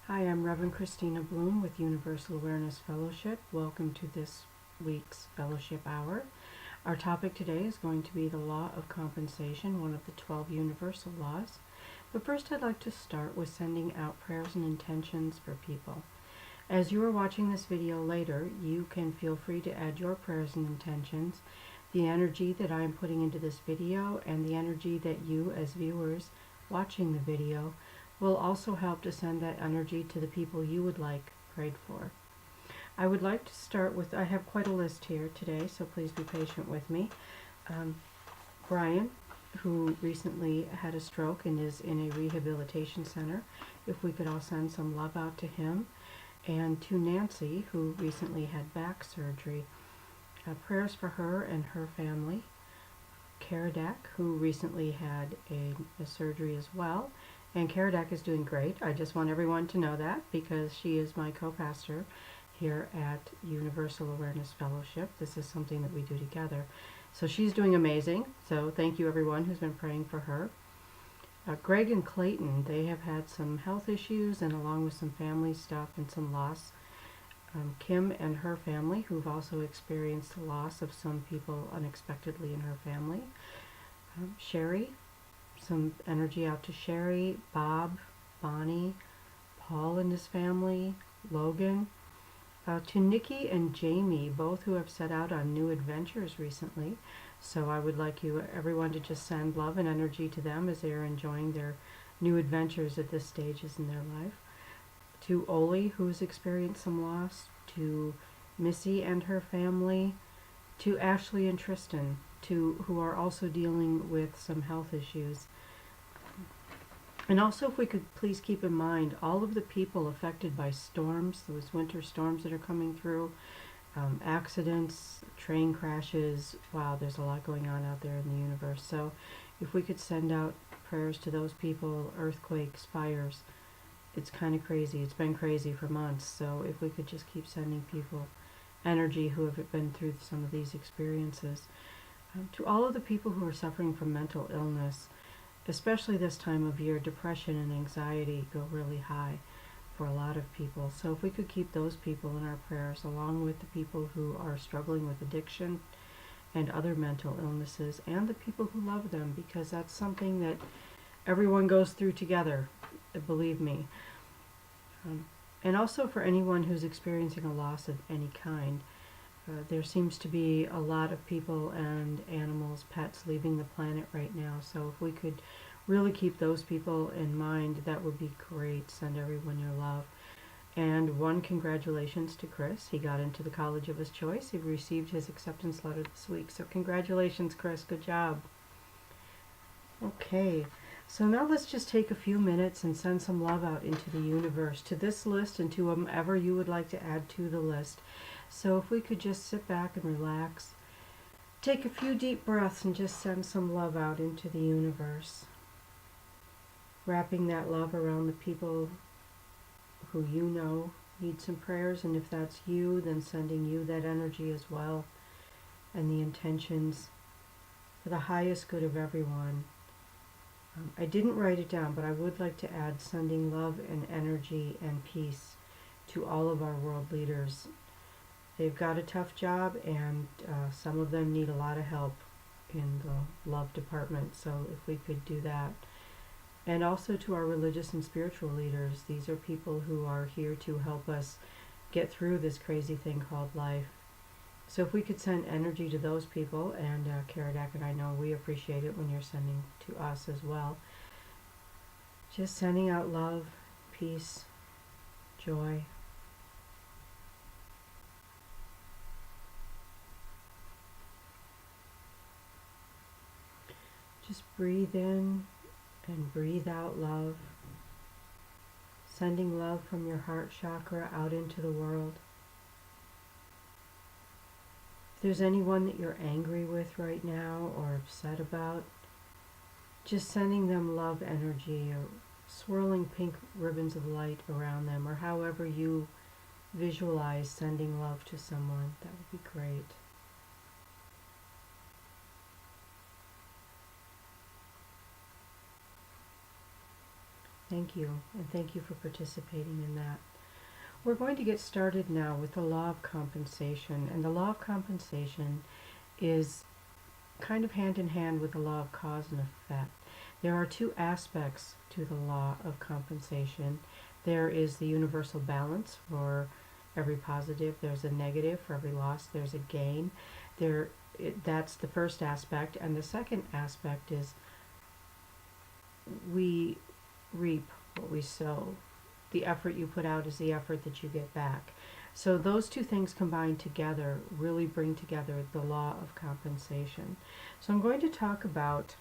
Hi, I'm Reverend Kristina Bloom with Universal Awareness Fellowship. Welcome to this week's Fellowship Hour. Our topic today is going to be the law of compensation, one of the 12 universal laws. But first I'd like to start with sending out prayers and intentions for people. As you are watching this video later, you can feel free to add your prayers and intentions, the energy that I am putting into this video, and the energy that you as viewers watching the video will also help to send that energy to the people you would like prayed for. I would like to start with, I have quite a list here today, so please be patient with me. Brian, who recently had a stroke and is in a rehabilitation center, if we could all send some love out to him. And to Nancy, who recently had back surgery. Prayers for her and her family. Karadak, who recently had a surgery as well. And Karadak is doing great. I just want everyone to know that because she is my co-pastor here at Universal Awareness Fellowship. This is something that we do together. So she's doing amazing. So thank you everyone who's been praying for her. Greg and Clayton, they have had some health issues and along with some family stuff and some loss. Kim and her family, who've also experienced the loss of some people unexpectedly in her family. Sherry, some energy out to Sherry, Bob, Bonnie, Paul and his family, Logan. To Nikki and Jamie, both who have set out on new adventures recently. So I would like everyone to just send love and energy to them as they are enjoying their new adventures at this stage in their life. To Oli, who's experienced some loss. To Missy and her family. To Ashley and Tristan, who are also dealing with some health issues. And also, if we could please keep in mind all of the people affected by storms, those winter storms that are coming through, accidents, train crashes. Wow, there's a lot going on out there in the universe. So if we could send out prayers to those people, earthquakes, fires, it's kind of crazy. It's been crazy for months. So if we could just keep sending people energy who have been through some of these experiences. To all of the people who are suffering from mental illness, especially this time of year, depression and anxiety go really high for a lot of people. So if we could keep those people in our prayers, along with the people who are struggling with addiction and other mental illnesses, and the people who love them, because that's something that everyone goes through together, believe me. And also for anyone who's experiencing a loss of any kind. There seems to be a lot of people and animals, pets leaving the planet right now. So if we could really keep those people in mind, that would be great. Send everyone your love. And one congratulations to Chris. He got into the college of his choice. He received his acceptance letter this week. So congratulations, Chris. Good job. Okay. So now let's just take a few minutes and send some love out into the universe, to this list and to whomever you would like to add to the list. So if we could just sit back and relax, take a few deep breaths and just send some love out into the universe. Wrapping that love around the people who you know need some prayers, and if that's you, then sending you that energy as well, and the intentions for the highest good of everyone. I didn't write it down, but I would like to add sending love and energy and peace to all of our world leaders. They've got a tough job, and some of them need a lot of help in the love department, so if we could do that. And also to our religious and spiritual leaders. These are people who are here to help us get through this crazy thing called life. So if we could send energy to those people, and Karadak and I know we appreciate it when you're sending to us as well. Just sending out love, peace, joy. Just breathe in and breathe out love. Sending love from your heart chakra out into the world. If there's anyone that you're angry with right now or upset about, just sending them love energy or swirling pink ribbons of light around them, or however you visualize sending love to someone, that would be great. Thank you, and thank you for participating in that. We're going to get started now with the law of compensation, and the law of compensation is kind of hand in hand with the law of cause and effect. There are two aspects to the law of compensation. There is the universal balance. For every positive, there's a negative. For every loss, there's a gain. That's the first aspect. And the second aspect is we reap what we sow. The effort you put out is the effort that you get back. So those two things combined together really bring together the law of compensation. So I'm going to talk about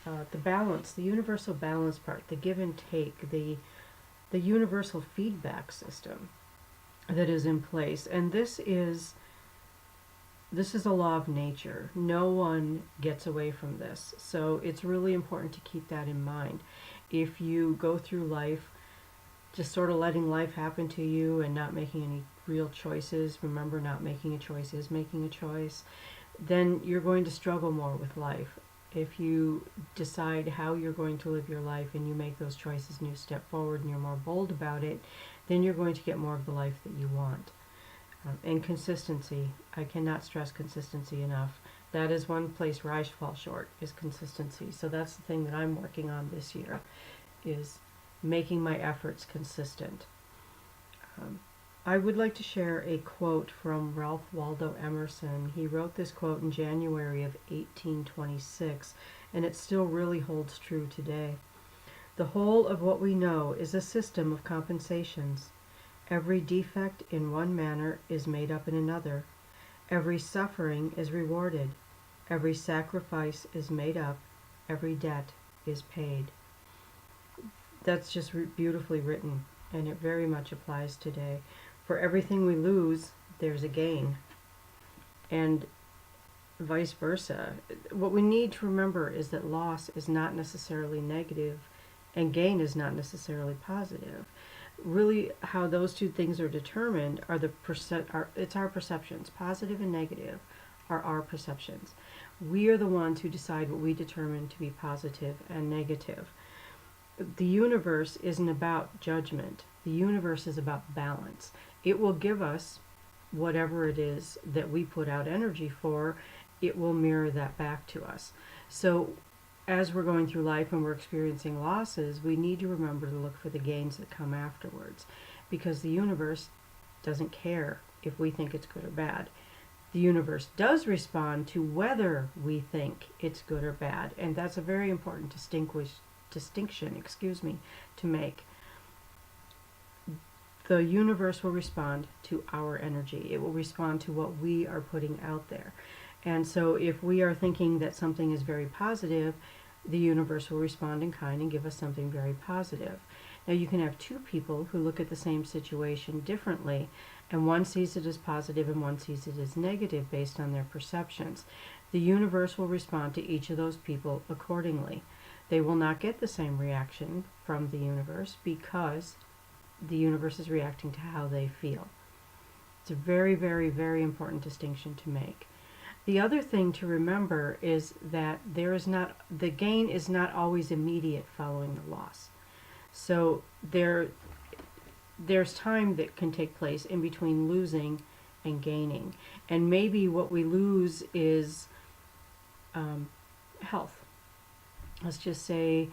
the balance, the universal balance part, the give and take, the universal feedback system that is in place. And this is a law of nature. No one gets away from this. So it's really important to keep that in mind. If you go through life just sort of letting life happen to you and not making any real choices, remember, not making a choice is making a choice, then you're going to struggle more with life. If you decide how you're going to live your life and you make those choices and you step forward and you're more bold about it, then you're going to get more of the life that you want. And consistency, I cannot stress consistency enough. That is one place where I fall short, is consistency. So that's the thing that I'm working on this year, is making my efforts consistent. I would like to share a quote from Ralph Waldo Emerson. He wrote this quote in January of 1826, and it still really holds true today. "The whole of what we know is a system of compensations. Every defect in one manner is made up in another. Every suffering is rewarded. Every sacrifice is made up. Every debt is paid." That's just beautifully written, and it very much applies today. For everything we lose, there's a gain, and vice versa. What we need to remember is that loss is not necessarily negative, and gain is not necessarily positive. Really, how those two things are determined are it's our perceptions. Positive and negative are our perceptions. We are the ones who decide what we determine to be positive and negative. The universe isn't about judgment. The universe is about balance. It will give us whatever it is that we put out energy for. It will mirror that back to us. So as we're going through life and we're experiencing losses, we need to remember to look for the gains that come afterwards, because the universe doesn't care if we think it's good or bad. The universe does respond to whether we think it's good or bad, and that's a very important distinction to make. The universe will respond to our energy. It will respond to what we are putting out there. And so if we are thinking that something is very positive, the universe will respond in kind and give us something very positive. Now you can have two people who look at the same situation differently, and one sees it as positive and one sees it as negative based on their perceptions. The universe will respond to each of those people accordingly. They will not get the same reaction from the universe because the universe is reacting to how they feel. It's a very, very, very important distinction to make. The other thing to remember is that the gain is not always immediate following the loss. So there's time that can take place in between losing and gaining. And maybe what we lose is health. Let's just say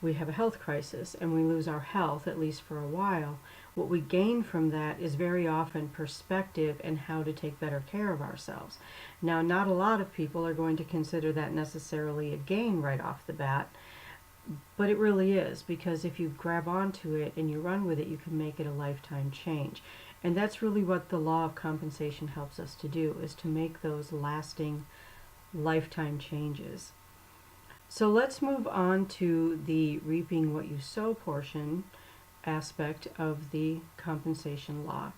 we have a health crisis and we lose our health, at least for a while. What we gain from that is very often perspective and how to take better care of ourselves. Now, not a lot of people are going to consider that necessarily a gain right off the bat, but it really is, because if you grab onto it and you run with it, you can make it a lifetime change. And that's really what the law of compensation helps us to do, is to make those lasting lifetime changes. So let's move on to the reaping what you sow portion aspect of the compensation law.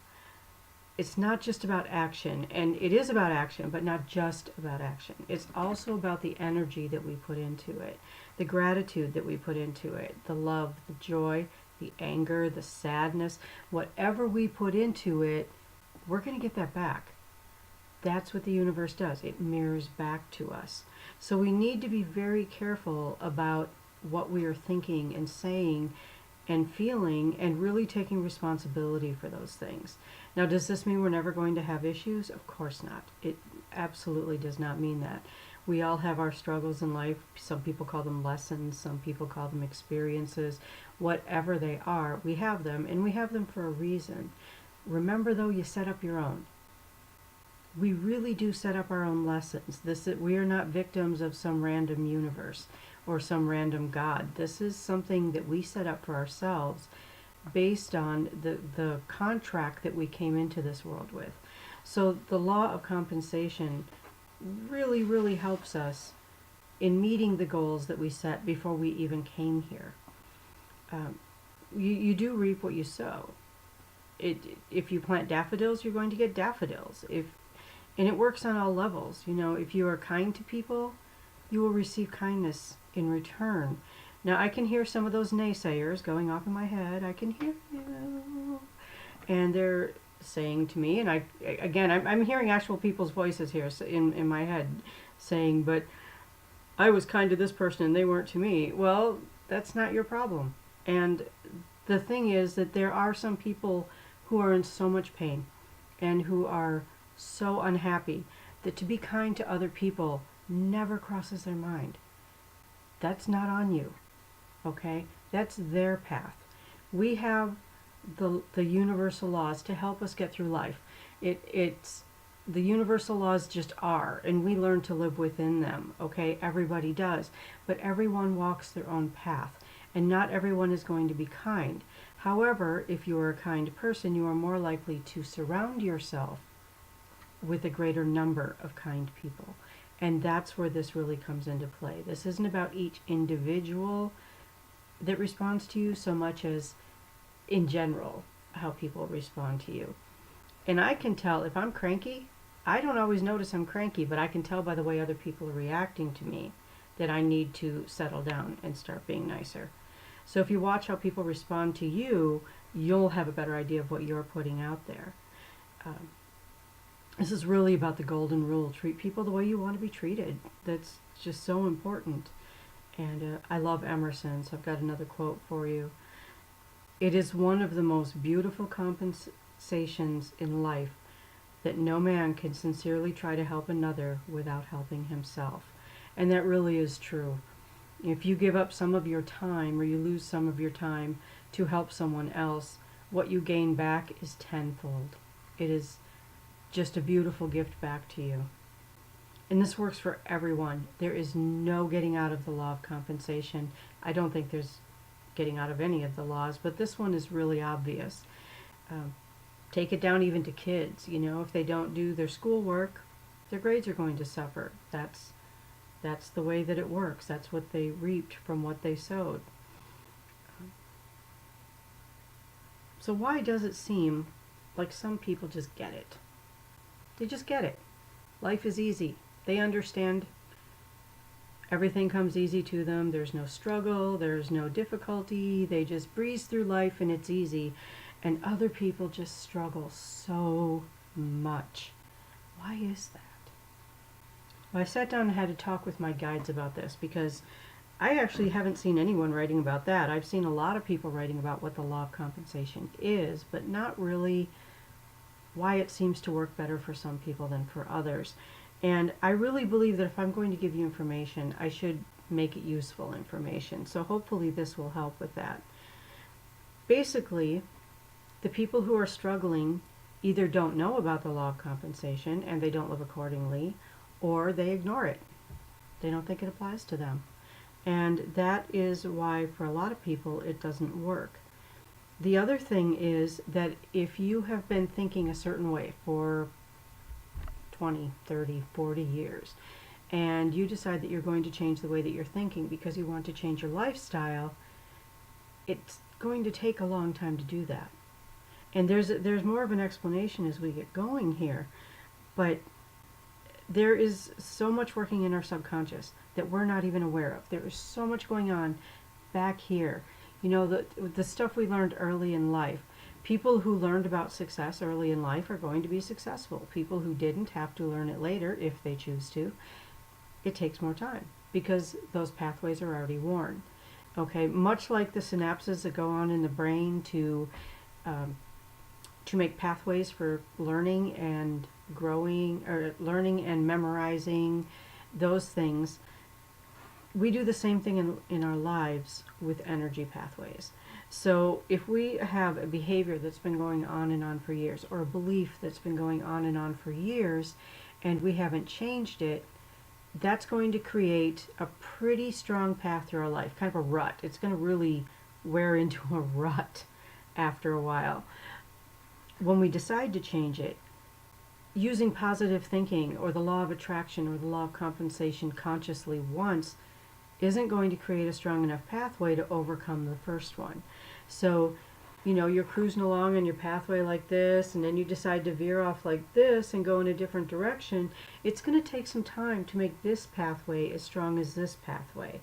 It's not just about action, and it is about action, but not just about action. It's also about the energy that we put into it, the gratitude that we put into it, the love, the joy, the anger, the sadness. Whatever we put into it, we're going to get that back. That's what the universe does. It mirrors back to us. So we need to be very careful about what we are thinking and saying and feeling, and really taking responsibility for those things. Now, does this mean we're never going to have issues? Of course not. It absolutely does not mean that. We all have our struggles in life. Some people call them lessons, some people call them experiences. Whatever they are, we have them, and we have them for a reason. Remember, though, you set up your own. We really do set up our own lessons. We are not victims of some random universe or some random God. This is something that we set up for ourselves based on the contract that we came into this world with. So the law of compensation really, really helps us in meeting the goals that we set before we even came here. You do reap what you sow. If you plant daffodils, you're going to get daffodils. And it works on all levels. If you are kind to people, you will receive kindness in return. Now, I can hear some of those naysayers going off in my head. I can hear you. And they're saying to me, and I'm hearing actual people's voices here in my head saying, but I was kind to this person and they weren't to me. Well, that's not your problem. And the thing is that there are some people who are in so much pain and who are so unhappy that to be kind to other people never crosses their mind. That's not on you, okay? That's their path. We have the universal laws to help us get through life. It's the universal laws just are, and we learn to live within them, okay? Everybody does, but everyone walks their own path, and not everyone is going to be kind. However, if you are a kind person, you are more likely to surround yourself with a greater number of kind people. And that's where this really comes into play. This isn't about each individual that responds to you so much as in general how people respond to you. And I can tell if I'm cranky. I don't always notice I'm cranky, but I can tell by the way other people are reacting to me that I need to settle down and start being nicer. So if you watch how people respond to you, you'll have a better idea of what you're putting out there. This is really about the golden rule. Treat people the way you want to be treated. That's just so important. And I love Emerson, so I've got another quote for you. It is one of the most beautiful compensations in life that no man can sincerely try to help another without helping himself. And that really is true. If you give up some of your time or you lose some of your time to help someone else, what you gain back is tenfold. It is just a beautiful gift back to you. And this works for everyone. There is no getting out of the law of compensation. I don't think there's getting out of any of the laws, but this one is really obvious. Take it down even to kids. If they don't do their schoolwork, their grades are going to suffer. That's the way that it works. That's what they reaped from what they sowed. So why does it seem like some people just get it? They just get it. Life is easy. They understand everything comes easy to them. There's no struggle. There's no difficulty. They just breeze through life and it's easy. And other people just struggle so much. Why is that? Well, I sat down and had a talk with my guides about this because I actually haven't seen anyone writing about that. I've seen a lot of people writing about what the law of compensation is, but not really why it seems to work better for some people than for others. And I really believe that if I'm going to give you information, I should make it useful information. So hopefully this will help with that. Basically, the people who are struggling either don't know about the law of compensation and they don't live accordingly, or they ignore it. They don't think it applies to them. And that is why for a lot of people it doesn't work. The other thing is that if you have been thinking a certain way for 20, 30, 40 years, and you decide that you're going to change the way that you're thinking because you want to change your lifestyle, it's going to take a long time to do that. And there's more of an explanation as we get going here, but there is so much working in our subconscious that we're not even aware of. There is so much going on back here. The stuff we learned early in life. People who learned about success early in life are going to be successful. People who didn't have to learn it later if they choose to. It takes more time because those pathways are already worn. Okay, much like the synapses that go on in the brain um, to make pathways for learning and growing, or learning and memorizing, those things, we do the same thing in our lives with energy pathways. So if we have a behavior that's been going on and on for years, or a belief that's been going on and on for years, and we haven't changed it, that's going to create a pretty strong path through our life, kind of a rut. It's going to really wear into a rut after a while. When we decide to change it, using positive thinking or the law of attraction or the law of compensation consciously once isn't going to create a strong enough pathway to overcome the first one. So, you're cruising along on your pathway like this, and then you decide to veer off like this and go in a different direction. It's going to take some time to make this pathway as strong as this pathway.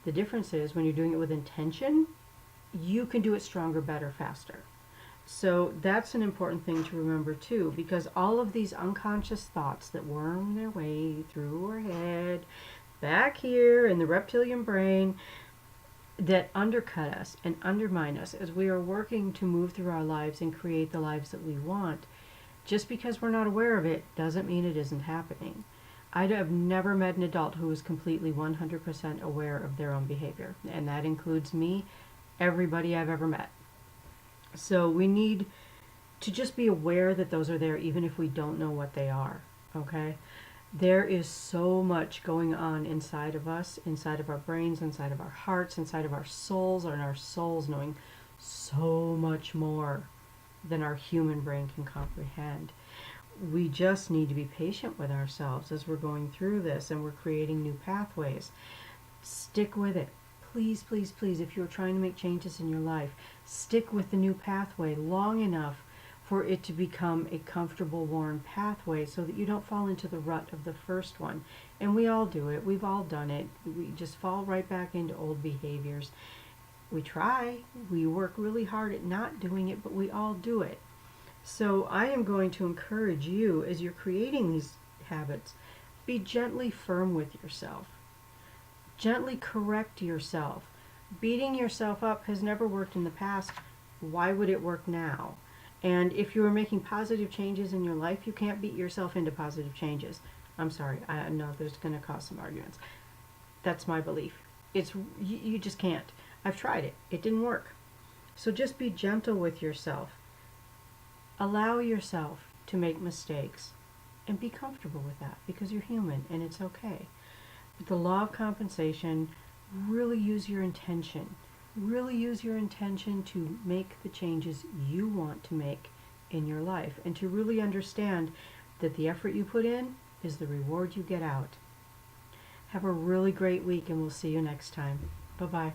The difference is when you're doing it with intention, you can do it stronger, better, faster. So that's an important thing to remember too, because all of these unconscious thoughts that worm their way through our head, back here in the reptilian brain, that undercut us and undermine us as we are working to move through our lives and create the lives that we want. Just because we're not aware of it doesn't mean it isn't happening. I have never met an adult who is completely 100% aware of their own behavior, and that includes me, everybody I've ever met. So we need to just be aware that those are there, even if we don't know what they are, okay? There is so much going on inside of us, inside of our brains, inside of our hearts, inside of our souls, and our souls knowing so much more than our human brain can comprehend. We just need to be patient with ourselves as we're going through this and we're creating new pathways. Stick with it. Please, please, please, if you're trying to make changes in your life, stick with the new pathway long enough for it to become a comfortable, worn pathway so that you don't fall into the rut of the first one. And we all do it. We've all done it. We just fall right back into old behaviors. We try. We work really hard at not doing it, but we all do it. So I am going to encourage you, as you're creating these habits, be gently firm with yourself. Gently correct yourself. Beating yourself up has never worked in the past. Why would it work now? And if you are making positive changes in your life, you can't beat yourself into positive changes. I'm sorry, I know there's going to cause some arguments. That's my belief. You just can't. I've tried it. It didn't work. So just be gentle with yourself. Allow yourself to make mistakes and be comfortable with that because you're human and it's okay. With the law of compensation, really use your intention. Really use your intention to make the changes you want to make in your life and to really understand that the effort you put in is the reward you get out. Have a really great week and we'll see you next time. Bye-bye.